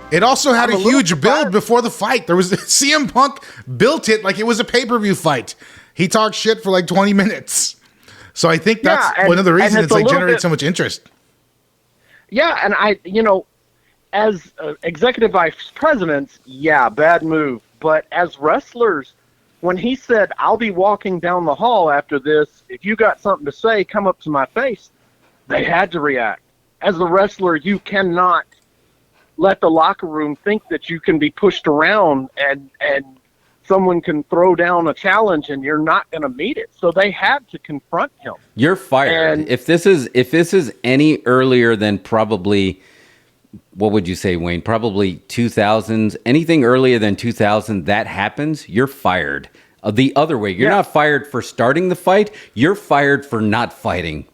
It also had a huge build before the fight. There was CM Punk built it like it was a pay-per-view fight. He talked shit for like 20 minutes. So I think that's one of the reasons it's like generated so much interest. Yeah, and as executive vice presidents, bad move. But as wrestlers, when he said, "I'll be walking down the hall after this. If you got something to say, come up to my face," they had to react. As a wrestler, you cannot let the locker room think that you can be pushed around and someone can throw down a challenge and you're not going to meet it. So they had to confront him. You're fired. And if this is any earlier than probably, what would you say, Wayne? Probably 2000s. Anything earlier than 2000 that happens, you're fired. The other way, you're not fired for starting the fight. You're fired for not fighting.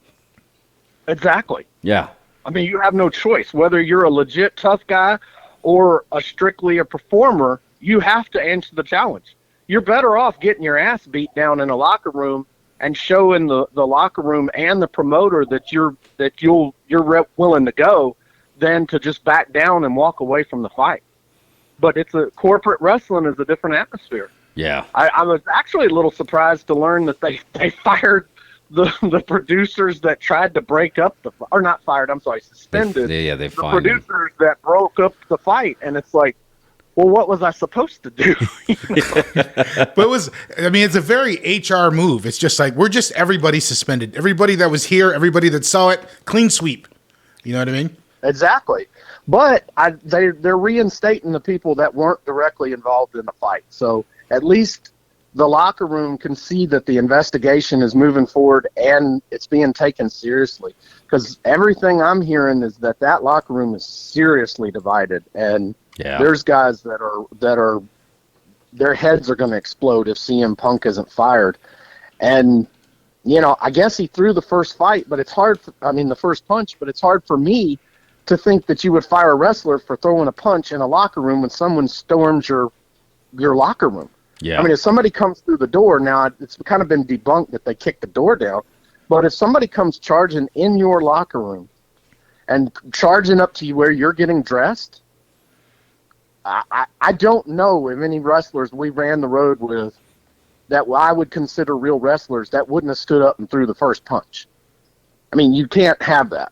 Exactly. Yeah. I mean, you have no choice. Whether you're a legit tough guy or strictly a performer, you have to answer the challenge. You're better off getting your ass beat down in a locker room and showing the locker room and the promoter that you're willing to go than to just back down and walk away from the fight. But corporate wrestling is a different atmosphere. Yeah. I was actually a little surprised to learn that they fired the producers that tried to break up suspended. They the producers that broke up the fight, and it's like, well, what was I supposed to do? But it's a very HR move. It's just like, everybody suspended. Everybody that was here, everybody that saw it, clean sweep. You know what I mean? Exactly. But they're reinstating the people that weren't directly involved in the fight. So at least the locker room can see that the investigation is moving forward and it's being taken seriously. Because everything I'm hearing is that locker room is seriously divided, and there's guys that are their heads are going to explode if CM Punk isn't fired. And I guess he threw the first fight, but it's hard. The first punch, but it's hard for me to think that you would fire a wrestler for throwing a punch in a locker room when someone storms your locker room. Yeah. If somebody comes through the door, now it's kind of been debunked that they kicked the door down, but if somebody comes charging in your locker room and charging up to you where you're getting dressed, I don't know if any wrestlers we ran the road with that I would consider real wrestlers that wouldn't have stood up and threw the first punch. You can't have that.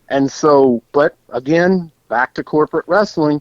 And so, but again, back to corporate wrestling,